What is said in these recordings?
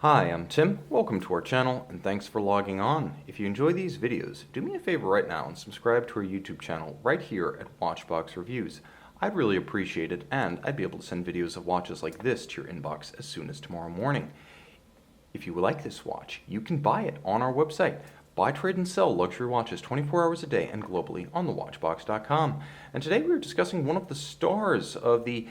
Hi, I'm Tim. Welcome to our channel and thanks for logging on. If you enjoy these videos, do me a favor right now and subscribe to our YouTube channel right here at Watchbox Reviews. I'd really appreciate it, and I'd be able to send videos of watches like this to your inbox as soon as tomorrow morning. If you like this watch, you can buy it on our website. Buy, trade, and sell luxury watches 24 hours a day and globally on thewatchbox.com. And today we're discussing one of the stars of the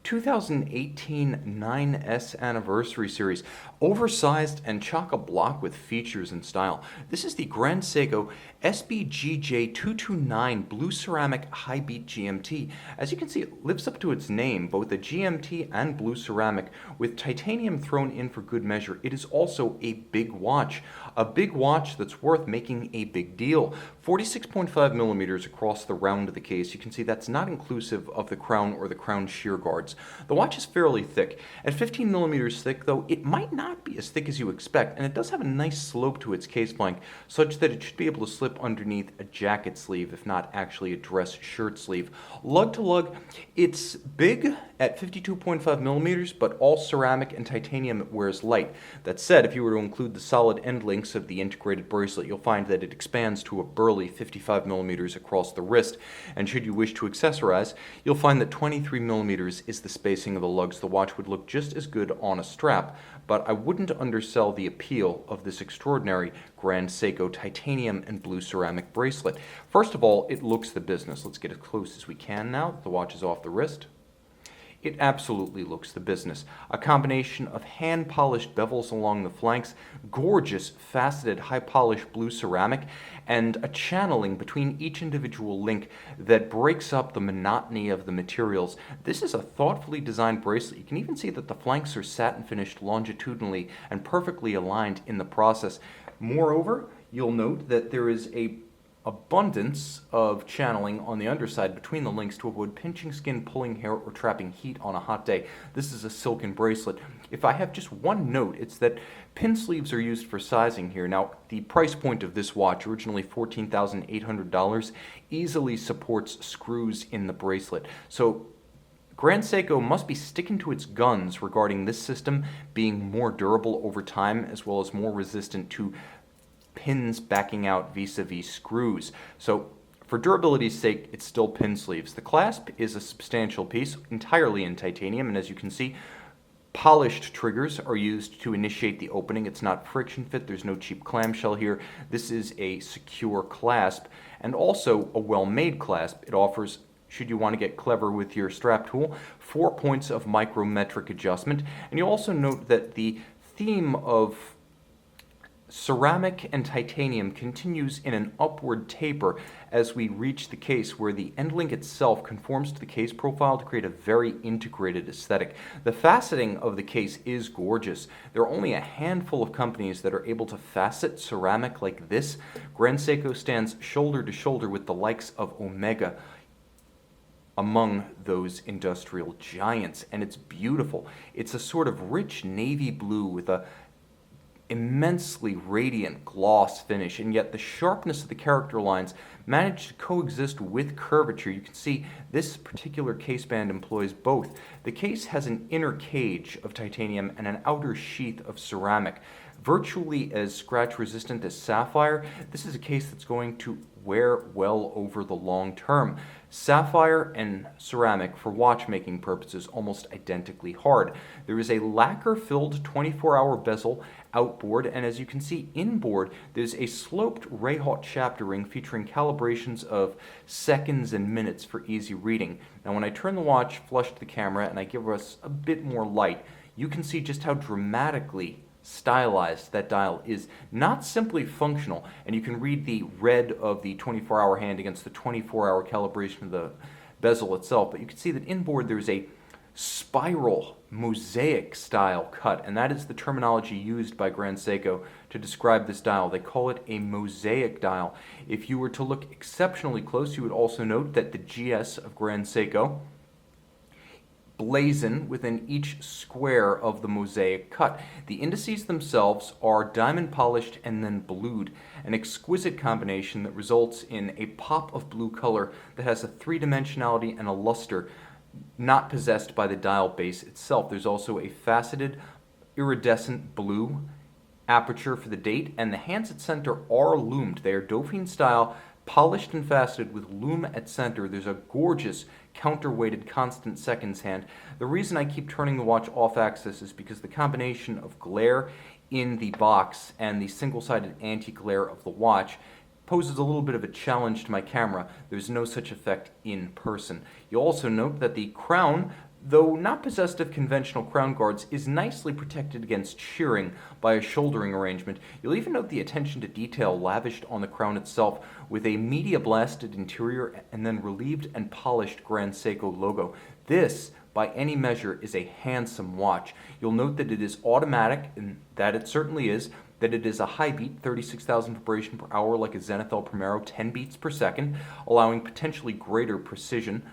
2018 9S Anniversary Series, oversized and chock-a-block with features and style. This is the Grand Seiko SBGJ229 Blue Ceramic High Beat GMT. As you can see, it lives up to its name, both the GMT and Blue Ceramic, with titanium thrown in for good measure. It is also a big watch that's worth making a big deal. 46.5 millimeters across the round of the case. You can see that's not inclusive of the crown or the crown shear guards. The watch is fairly thick. At 15 millimeters thick, though, it might not be as thick as you expect, and it does have a nice slope to its case flank, such that it should be able to slip underneath a jacket sleeve, if not actually a dress shirt sleeve. Lug to lug, it's big at 52.5 millimeters, but all ceramic and titanium it wears light. That said, if you were to include the solid end links of the integrated bracelet, you'll find that it expands to a burly 55 millimeters across the wrist. And should you wish to accessorize, you'll find that 23 millimeters is the spacing of the lugs. The watch would look just as good on a strap, but I wouldn't undersell the appeal of this extraordinary Grand Seiko titanium and blue ceramic bracelet. First of all, it looks the business. Let's get as close as we can now that the watch is off the wrist. It absolutely looks the business. A combination of hand-polished bevels along the flanks, gorgeous faceted high-polished blue ceramic, and a channeling between each individual link that breaks up the monotony of the materials. This is a thoughtfully designed bracelet. You can even see that the flanks are satin finished longitudinally and perfectly aligned in the process. Moreover, you'll note that there is a abundance of channeling on the underside between the links to avoid pinching skin, pulling hair, or trapping heat on a hot day. This is a silken bracelet. If I have just one note, it's that pin sleeves are used for sizing here. Now, the price point of this watch, originally $14,800, easily supports screws in the bracelet. So Grand Seiko must be sticking to its guns regarding this system being more durable over time, as well as more resistant to pins backing out vis-a-vis screws. So for durability's sake, it's still pin sleeves. The clasp is a substantial piece, entirely in titanium, and as you can see, polished triggers are used to initiate the opening. It's not friction fit, there's no cheap clamshell here. This is a secure clasp, and also a well-made clasp. It offers, should you want to get clever with your strap tool, 4 points of micrometric adjustment. And you'll also note that the theme of ceramic and titanium continues in an upward taper as we reach the case, where the end link itself conforms to the case profile to create a very integrated aesthetic. The faceting of the case is gorgeous. There are only a handful of companies that are able to facet ceramic like this. Grand Seiko stands shoulder to shoulder with the likes of Omega among those industrial giants, and it's beautiful. It's a sort of rich navy blue with a immensely radiant gloss finish, and yet the sharpness of the character lines manage to coexist with curvature. You can see this particular case band employs both. The case has an inner cage of titanium and an outer sheath of ceramic. Virtually as scratch resistant as sapphire, this is a case that's going to wear well over the long term. Sapphire and ceramic, for watchmaking purposes, almost identically hard. There is a lacquer-filled 24-hour bezel outboard, and as you can see inboard, there's a sloped ray-hot chapter ring featuring calibrations of seconds and minutes for easy reading. Now, when I turn the watch flush to the camera and I give us a bit more light, you can see just how dramatically stylized that dial is. Not simply functional, and you can read the red of the 24-hour hand against the 24-hour calibration of the bezel itself, but you can see that inboard there's a spiral mosaic style cut, and that is the terminology used by Grand Seiko to describe this dial. They call it a mosaic dial. If you were to look exceptionally close, you would also note that the GS of Grand Seiko blazon within each square of the mosaic cut. The indices themselves are diamond polished and then blued, an exquisite combination that results in a pop of blue color that has a three-dimensionality and a luster not possessed by the dial base itself. There's also a faceted iridescent blue aperture for the date, and the hands at center are loomed. They are Dauphine style, polished and faceted with lume at center. There's a gorgeous counterweighted constant seconds hand. The reason I keep turning the watch off axis is because the combination of glare in the box and the single-sided anti-glare of the watch poses a little bit of a challenge to my camera. There's no such effect in person. You'll also note that the crown, though not possessed of conventional crown guards, is nicely protected against shearing by a shouldering arrangement. You'll even note the attention to detail lavished on the crown itself with a media blasted interior and then relieved and polished Grand Seiko logo. This, by any measure, is a handsome watch. You'll note that it is automatic, and that it certainly is, that it is a high beat, 36,000 vibration per hour like a Zenith El Primero, 10 beats per second, allowing potentially greater precision.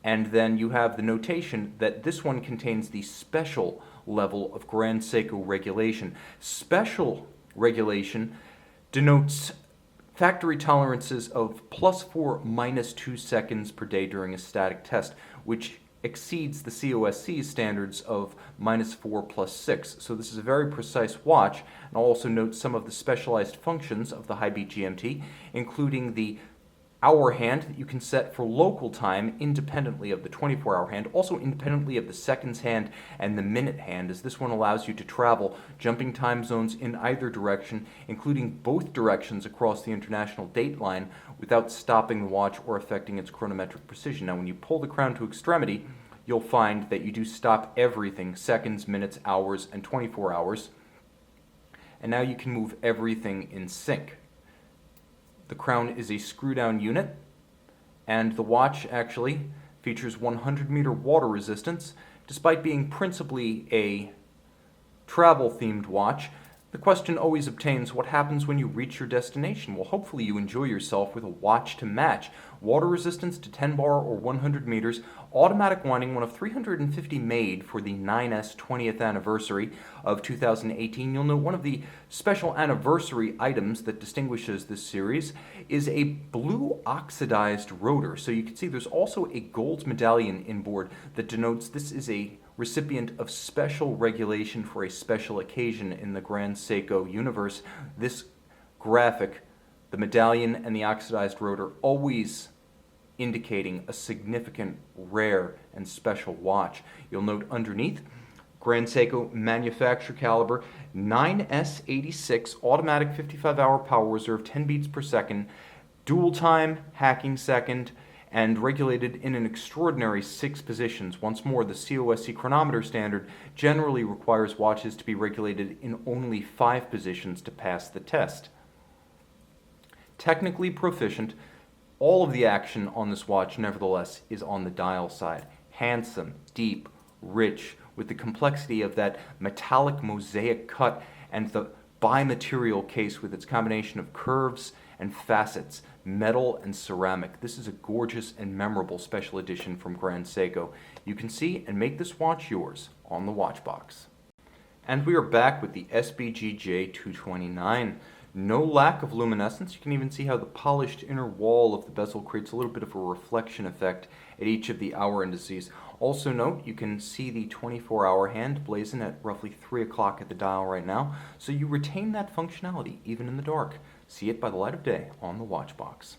And then you have the notation that this one contains the special level of Grand Seiko regulation. Special regulation denotes factory tolerances of +4, -2 seconds per day during a static test, which exceeds the COSC standards of -4 +6. So this is a very precise watch. And I'll also note some of the specialized functions of the high beat GMT, including the hour hand that you can set for local time independently of the 24-hour hand, also independently of the seconds hand and the minute hand, as this one allows you to travel jumping time zones in either direction, including both directions across the international date line, without stopping the watch or affecting its chronometric precision. Now, when you pull the crown to extremity, you'll find that you do stop everything, seconds, minutes, hours, and 24 hours. And now you can move everything in sync. The crown is a screw-down unit, and the watch actually features 100-meter water resistance. Despite being principally a travel-themed watch, the question always obtains, what happens when you reach your destination? Well, hopefully you enjoy yourself with a watch to match. Water resistance to 10 bar or 100 meters, automatic winding, one of 350 made for the 9S 20th anniversary of 2018. You'll note one of the special anniversary items that distinguishes this series is a blue oxidized rotor. So you can see there's also a gold medallion inboard that denotes this is a recipient of special regulation for a special occasion in the Grand Seiko universe. This graphic, the medallion and the oxidized rotor, always indicating a significant, rare, and special watch. You'll note underneath, Grand Seiko manufacturer caliber 9S86 automatic 55-hour power reserve, 10 beats per second, dual time, hacking second, and regulated in an extraordinary 6 positions. Once more, the COSC chronometer standard generally requires watches to be regulated in only 5 positions to pass the test. Technically proficient, all of the action on this watch, nevertheless, is on the dial side. Handsome, deep, rich, with the complexity of that metallic mosaic cut and the bi-material case with its combination of curves and facets, metal and ceramic. This is a gorgeous and memorable special edition from Grand Seiko. You can see and make this watch yours on the watch box. And we are back with the SBGJ229. No lack of luminescence. You can even see how the polished inner wall of the bezel creates a little bit of a reflection effect at each of the hour indices. Also note, you can see the 24-hour hand blazing at roughly 3 o'clock at the dial right now, so you retain that functionality even in the dark. See it by the light of day on the watch box.